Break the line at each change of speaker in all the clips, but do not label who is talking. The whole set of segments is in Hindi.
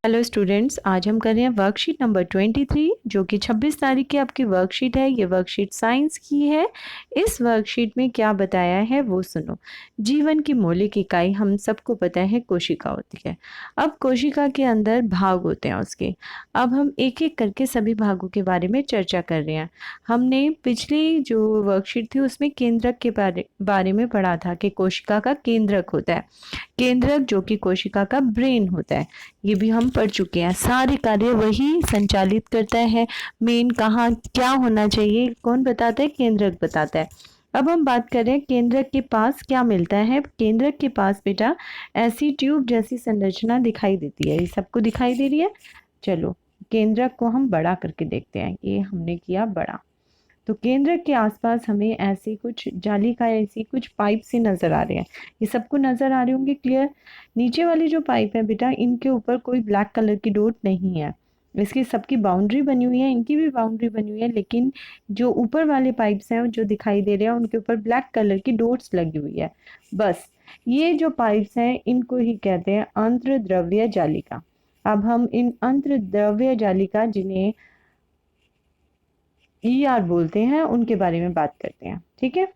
हेलो स्टूडेंट्स, आज हम कर रहे हैं वर्कशीट नंबर 23 जो कि 26 तारीख की आपकी वर्कशीट है। ये वर्कशीट साइंस की है। इस वर्कशीट में क्या बताया है वो सुनो। जीवन की मौलिक इकाई हम सबको पता है कोशिका होती है। अब कोशिका के अंदर भाग होते हैं उसके। अब हम एक एक करके सभी भागों के बारे में चर्चा कर रहे हैं। हमने पिछली जो वर्कशीट थी उसमें केंद्रक के बारे में पढ़ा था कि कोशिका का केंद्रक होता है। केंद्रक जो कि कोशिका का ब्रेन होता है, ये भी हम पढ़ चुके हैं। सारे कार्य वही संचालित करता है। मेन कहाँ क्या होना चाहिए कौन बताता है? केंद्रक बताता है। अब हम बात करें केंद्रक के पास क्या मिलता है। केंद्रक के पास बेटा ऐसी ट्यूब जैसी संरचना दिखाई देती है। ये सबको दिखाई दे रही है। चलो केंद्रक को हम बड़ा करके देखते हैं। ये हमने किया बड़ा। तो केंद्र के आसपास हमें ऐसी कुछ जाली का ऐसी कुछ पाइप से नजर आ रहे हैं। ये सबको नजर आ रहे होंगे क्लियर। नीचे वाली जो पाइप है बेटा इनके ऊपर कोई ब्लैक कलर की डॉट नहीं है। इसकी सबकी बाउंड्री बनी हुई है, इनकी भी बाउंड्री बनी हुई है, लेकिन जो ऊपर वाले पाइप्स हैं जो दिखाई दे रहे हैं उनके ऊपर ब्लैक कलर की डॉट्स लगी हुई है बस। ये जो पाइप्स हैं इनको ही कहते हैं अंतर्द्रव्य जालिका। अब हम इन अंतर्द्रव्य जालिका जिन्हें ईआर बोलते हैं उनके बारे में बात करते हैं। ठीक है।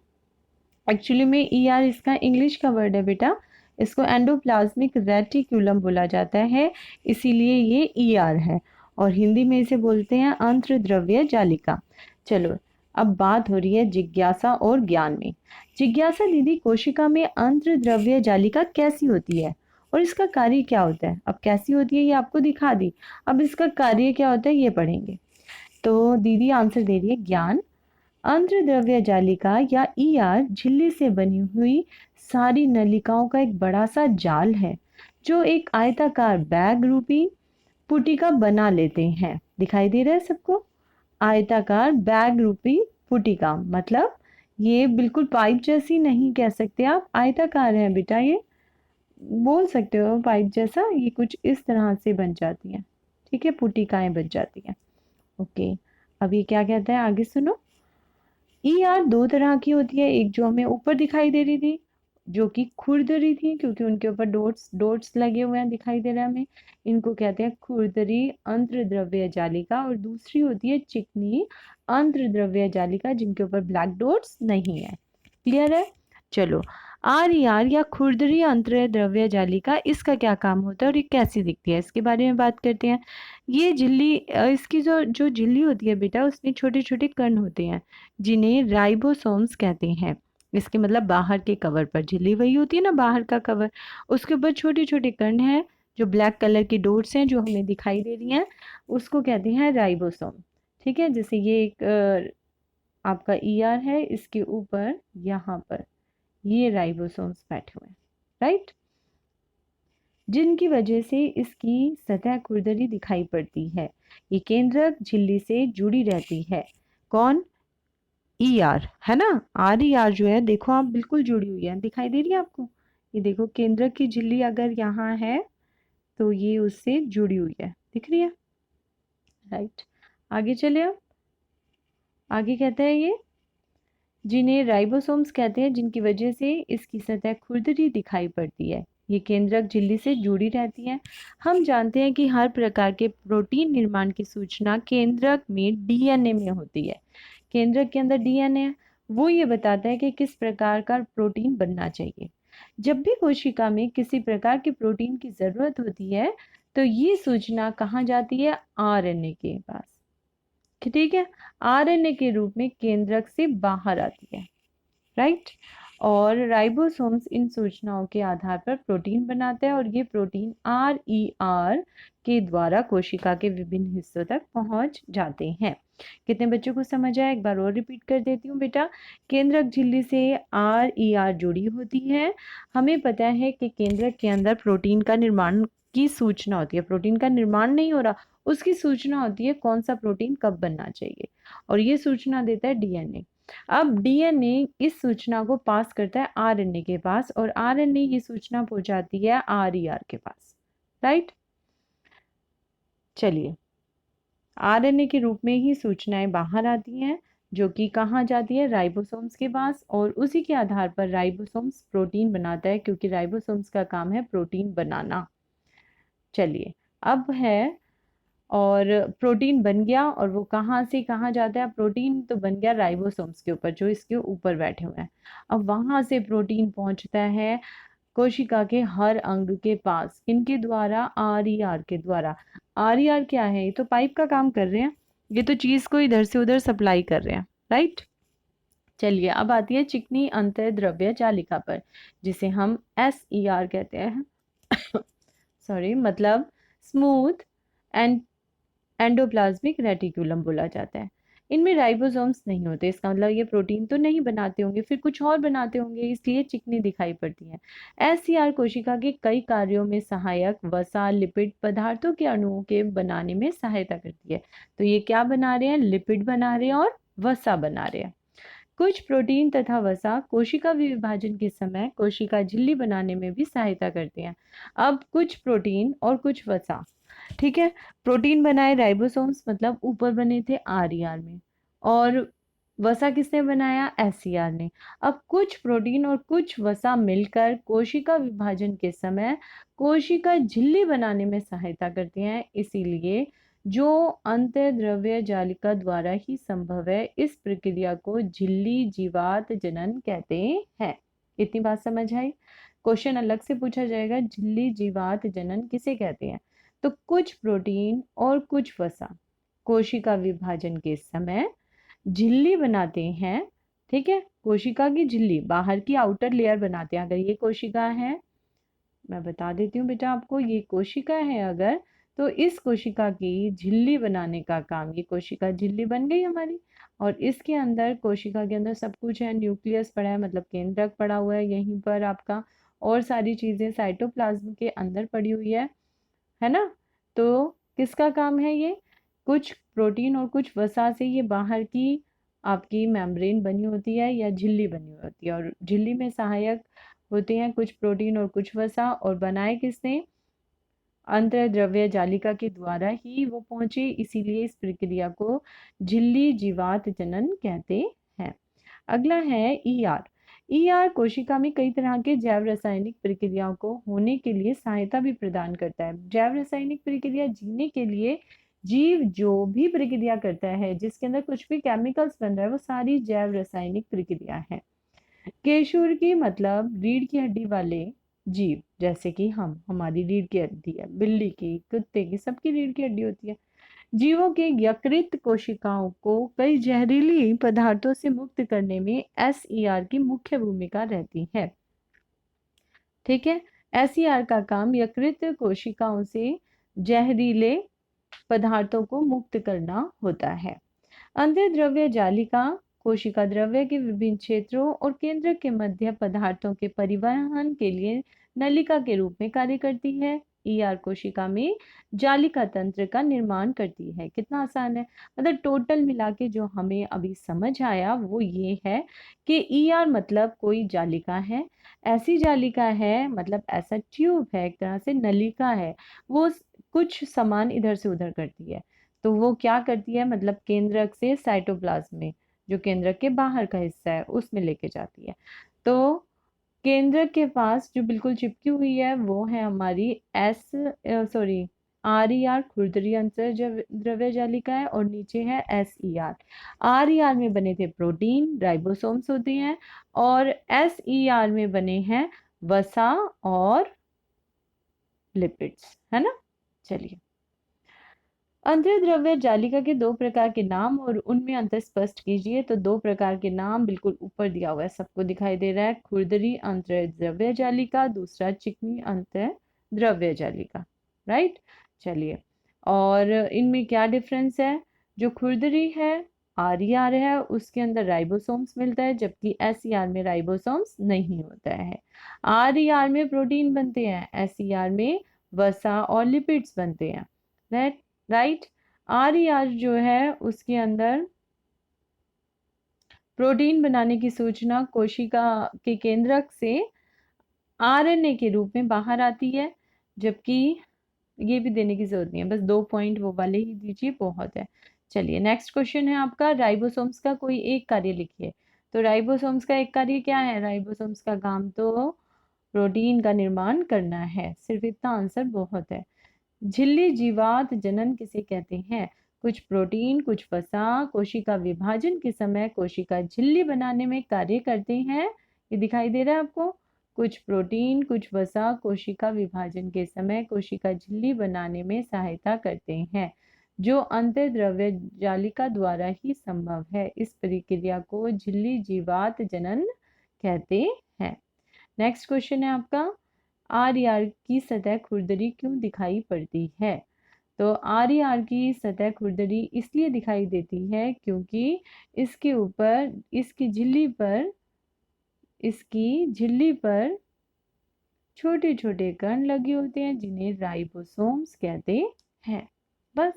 एक्चुअली में ईआर इसका इंग्लिश का वर्ड है बेटा। इसको एंडोप्लाज्मिक रेटिक्यूलम बोला जाता है, इसीलिए ये ईआर है। और हिंदी में इसे बोलते हैं अंतर्द्रव्य जालिका। चलो अब बात हो रही है जिज्ञासा और ज्ञान में। जिज्ञासा दीदी, कोशिका में अंतर्द्रव्य जालिका कैसी होती है और इसका कार्य क्या होता है? अब कैसी होती है ये आपको दिखा दी, अब इसका कार्य क्या होता है ये पढ़ेंगे। तो दीदी आंसर दे रही है ज्ञान। अंतर्द्रव्य जालिका या ईआर झिल्ली से बनी हुई सारी नलिकाओं का एक बड़ा सा जाल है जो एक आयताकार बैग रूपी पुटिका बना लेते हैं। दिखाई दे रहा है सबको? आयताकार बैग रूपी पुटिका मतलब ये बिल्कुल पाइप जैसी नहीं कह सकते आप, आयताकार है बेटा। ये बोल सकते हो पाइप जैसा, ये कुछ इस तरह से बन जाती है। ठीक है, पुटिकाएं बन जाती हैं। ओके, अब ये क्या कहता है आगे सुनो। ईआर दो तरह की होती है। एक जो हमें ऊपर दिखाई दे रही थी जो कि खुरदरी थी, क्योंकि उनके ऊपर डॉट्स डॉट्स लगे हुए हैं, दिखाई दे रहा है हमें। इनको कहते हैं खुरदरी अंतर्द्रव्य जालिका। और दूसरी होती है चिकनी अंतर्द्रव्य जालिका जिनके ऊपर ब्लैक डॉट्स नहीं है। क्लियर है? चलो आर यार या खुरदरी अंतर्द्रव्य जालिका, इसका क्या काम होता है और ये कैसी दिखती है इसके बारे में बात करते हैं। ये झिल्ली इसकी जो जो झिल्ली होती है बेटा उसमें छोटे छोटे कण होते हैं जिन्हें राइबोसोम्स कहते हैं। इसके मतलब बाहर के कवर पर, झिल्ली वही होती है ना बाहर का कवर, उसके ऊपर छोटे छोटे कण हैं जो ब्लैक कलर की डॉट्स हैं जो हमें दिखाई दे रही हैं, उसको कहते हैं राइबोसोम। ठीक है, जैसे ये एक आपका ईआर है, इसके ऊपर यहाँ पर ये राइबोसोम्स बैठे हुए हैं, राइट, जिनकी वजह से इसकी सतह खुरदरी दिखाई पड़ती है। ये केंद्रक झिल्ली से जुड़ी रहती है। कौन? ईआर है ना। आर ई आर जो है देखो आप बिल्कुल जुड़ी हुई है, दिखाई दे रही है आपको? ये देखो केंद्रक की झिल्ली अगर यहाँ है तो ये उससे जुड़ी हुई है, दिख रही है? राइट, आगे चले अब। आगे कहता है ये जिन्हें राइबोसोम्स कहते हैं, जिनकी वजह से इसकी सतह खुरदरी दिखाई पड़ती है। ये केंद्रक झिल्ली से जुड़ी रहती है। हम जानते हैं कि हर प्रकार के प्रोटीन निर्माण की सूचना केंद्रक में डीएनए में होती है। केंद्रक के अंदर डीएनए है, वो ये बताता है कि किस प्रकार का प्रोटीन बनना चाहिए। जब भी कोशिका में किसी प्रकार के प्रोटीन की जरूरत होती है तो ये सूचना कहाँ जाती है? आरएनए के पास। ठीक है, आरएनए के रूप में केंद्रक से बाहर आती है, राइट। और राइबोसोम्स इन सूचनाओं के आधार पर प्रोटीन बनाते हैं और ये प्रोटीन आर के द्वारा कोशिका के विभिन्न हिस्सों तक पहुंच जाते हैं। कितने बच्चों को समझ आया? एक बार और रिपीट कर देती हूँ बेटा। केंद्रक झिल्ली से आर जुड़ी होती है। हमें पता है कि केंद्रक के अंदर प्रोटीन का निर्माण की सूचना होती है। प्रोटीन का निर्माण नहीं हो रहा, उसकी सूचना होती है कौन सा प्रोटीन कब बनना चाहिए, और ये सूचना देता है डीएनए। अब डीएनए इस सूचना को पास करता है आरएनए के पास और आरएनए ये सूचना पहुंचाती है आरईआर के पास, राइट। चलिए, आरएनए के रूप में ही सूचनाएं बाहर आती हैं जो कि कहाँ जाती है? राइबोसोम्स के पास, और उसी के आधार पर राइबोसोम्स प्रोटीन बनाता है क्योंकि राइबोसोम्स का काम है प्रोटीन बनाना। चलिए अब है, और प्रोटीन बन गया और वो कहाँ से कहाँ जाता है? प्रोटीन तो बन गया राइबोसोम्स के ऊपर, जो इसके ऊपर बैठे हुए हैं। अब वहां से प्रोटीन पहुंचता है कोशिका के हर अंग के पास, किनके द्वारा? आरईआर के द्वारा। आरईआर क्या है? ये तो पाइप का काम कर रहे हैं, ये तो चीज को इधर से उधर सप्लाई कर रहे हैं, राइट। चलिए अब आती है चिकनी अंतःद्रव्य जालिका पर, जिसे हम SER कहते हैं। सॉरी, मतलब स्मूथ एंड एंडोप्लाज्मिक रेटिकुलम बोला जाता है। इनमें राइबोसोम्स नहीं होते, इसका मतलब ये प्रोटीन तो नहीं बनाते होंगे, फिर कुछ और बनाते होंगे, इसलिए चिकनी दिखाई पड़ती है। SCR कोशिका के कई कार्यों में सहायक वसा लिपिड पदार्थों के अणुओं के बनाने में सहायता करती है। तो ये क्या बना रहे हैं? लिपिड बना रहे हैं और वसा बना रहे हैं। कुछ प्रोटीन तथा वसा कोशिका विभाजन के समय कोशिका झिल्ली बनाने में भी सहायता करते हैं। अब कुछ प्रोटीन और कुछ वसा, ठीक है। प्रोटीन बनाए राइबोसोम्स, मतलब ऊपर बने थे आरईआर में, और वसा किसने बनाया? एससीआर ने। अब कुछ प्रोटीन और कुछ वसा मिलकर कोशिका विभाजन के समय कोशिका झिल्ली बनाने में सहायता करते हैं, इसीलिए जो अंतःद्रव्य जालिका द्वारा ही संभव है, इस प्रक्रिया को झिल्ली जीवात जनन कहते हैं। इतनी बात समझ आई? क्वेश्चन अलग से पूछा जाएगा, झिल्ली जीवात जनन किसे कहते हैं? तो कुछ प्रोटीन और कुछ वसा कोशिका विभाजन के समय झिल्ली बनाते हैं, ठीक है। कोशिका की झिल्ली, बाहर की आउटर लेयर बनाते हैं। अगर ये कोशिका है, मैं बता देती हूँ बेटा आपको, ये कोशिका है अगर, तो इस कोशिका की झिल्ली बनाने का काम, ये कोशिका झिल्ली बन गई हमारी, और इसके अंदर, कोशिका के अंदर सब कुछ है, न्यूक्लियस पड़ा है, मतलब केंद्रक पड़ा हुआ है यहीं पर आपका, और सारी चीजें साइटोप्लाज्म के अंदर पड़ी हुई है ना। तो किसका काम है ये? कुछ प्रोटीन और कुछ वसा से ये बाहर की आपकी मेम्ब्रेन बनी होती है या झिल्ली बनी होती है, और झिल्ली में सहायक होते हैं कुछ प्रोटीन और कुछ वसा, और बनाए किसने? अंतःद्रव्य जालिका के द्वारा ही वो पहुंचे, इसीलिए इस प्रक्रिया को झिल्ली जीवात जनन कहते हैं। अगला है ईआर। ईआर कोशिका में कई तरह के जैव रासायनिक प्रक्रियाओं को होने के लिए सहायता भी प्रदान करता है। जैव रासायनिक प्रक्रिया जीने के लिए जीव जो भी प्रक्रिया करता है, जिसके अंदर कुछ भी केमिकल्स बन रहा है, वो सारी जैव रासायनिक प्रक्रिया है। केशुर की मतलब रीढ़ की हड्डी वाले जीव, जैसे कि हमारी रीढ़ की हड्डी है, बिल्ली की, कुत्ते की, सबकी रीढ़ की हड्डी होती है। जीवों के यकृत कोशिकाओं को कई जहरीली पदार्थों से मुक्त करने में SER की मुख्य भूमिका रहती है, ठीक है। SER का काम यकृत कोशिकाओं से जहरीले पदार्थों को मुक्त करना होता है। अंतःद्रव्य जालिका कोशिका द्रव्य के विभिन्न क्षेत्रों और केंद्र के मध्य पदार्थों के परिवहन के लिए नलिका के रूप में कार्य करती है। ER कोशिका में जालिका तंत्र का निर्माण करती है। कितना आसान है, मतलब टोटल मिला के जो हमें अभी समझ आया वो ये है कि ER मतलब कोई जालिका है, ऐसी जालिका है, मतलब ऐसा ट्यूब है, एक तरह से नलिका है, वो कुछ सामान इधर से उधर करती है। तो वो क्या करती है, मतलब केंद्रक से साइटोप्लाज्म में, जो केंद्रक के बाहर का हिस्सा है, उसमें लेके जाती है। तो केंद्रक के पास जो बिल्कुल चिपकी हुई है वो है हमारी RER खुरदरी अंतर द्रव्य जालिका है, और नीचे है SER। RER में बने थे प्रोटीन, राइबोसोम्स होते हैं, और SER में बने हैं वसा और लिपिड्स, है ना। चलिए, अंतःद्रव्य जालिका के दो प्रकार के नाम और उनमें अंतर स्पष्ट कीजिए। तो दो प्रकार के नाम बिल्कुल ऊपर दिया हुआ है, सबको दिखाई दे रहा है, खुरदरी अंतःद्रव्य जालिका, दूसरा चिकनी अंतःद्रव्य जालिका, राइट। चलिए, और इनमें क्या डिफरेंस है? जो खुरदरी है, RER है, उसके अंदर राइबोसोम्स मिलता है, जबकि SER में राइबोसोम्स नहीं होता है। RER में प्रोटीन बनते हैं, SER में वसा और लिपिड्स बनते हैं, राइट। RER जो है उसके अंदर प्रोटीन बनाने की सूचना कोशिका के केंद्रक से RNA के रूप में बाहर आती है, जबकि ये भी देने की जरूरत नहीं है, बस 2 पॉइंट वो वाले ही दीजिए, बहुत है। चलिए, नेक्स्ट क्वेश्चन है आपका, राइबोसोम्स का कोई एक कार्य लिखिए। तो राइबोसोम्स का एक कार्य क्या है? राइबोसोम्स का काम तो प्रोटीन का निर्माण करना है, सिर्फ इतना आंसर बहुत है। झिल्ली जीवात जनन किसे कहते हैं? कुछ प्रोटीन, कुछ वसा कोशिका विभाजन के समय कोशिका झिल्ली बनाने में कार्य करते हैं। ये दिखाई दे रहा है आपको? कुछ प्रोटीन, कुछ वसा कोशिका विभाजन के समय कोशिका झिल्ली बनाने में सहायता करते हैं, जो अंतर्द्रव्य जालिका द्वारा ही संभव है। इस प्रक्रिया को झिल्ली जीवात जनन कहते हैं। नेक्स्ट क्वेश्चन है आपका, आर की सतह खुरदरी क्यों दिखाई पड़ती है? तो आर की सतह खुरदरी इसलिए दिखाई देती है क्योंकि इसके ऊपर इसकी झिल्ली पर छोटे छोटे कण लगे होते हैं जिन्हें राइबोसोम्स कहते हैं। बस,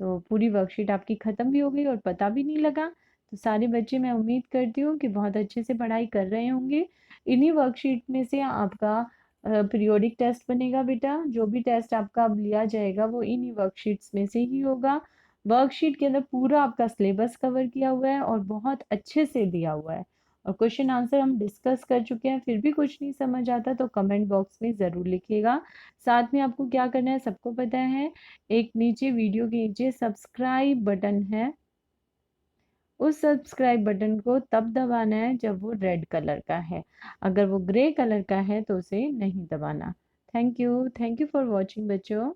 तो पूरी वर्कशीट आपकी ख़त्म भी हो गई और पता भी नहीं लगा। तो सारे बच्चे, मैं उम्मीद करती हूँ कि बहुत अच्छे से पढ़ाई कर रहे होंगे। इन्हीं वर्कशीट में से आपका पीरियोडिक टेस्ट बनेगा बेटा। जो भी टेस्ट आपका अब लिया जाएगा वो इन्हीं वर्कशीट्स में से ही होगा। वर्कशीट के अंदर पूरा आपका सिलेबस कवर किया हुआ है और बहुत अच्छे से दिया हुआ है, और क्वेश्चन आंसर हम डिस्कस कर चुके हैं। फिर भी कुछ नहीं समझ आता तो कमेंट बॉक्स में ज़रूर लिखिएगा। साथ में आपको क्या करना है सबको पता है, एक नीचे वीडियो के नीचे सब्सक्राइब बटन है, उस सब्सक्राइब बटन को तब दबाना है जब वो रेड कलर का है, अगर वो ग्रे कलर का है तो उसे नहीं दबाना। थैंक यू फॉर वॉचिंग बच्चों।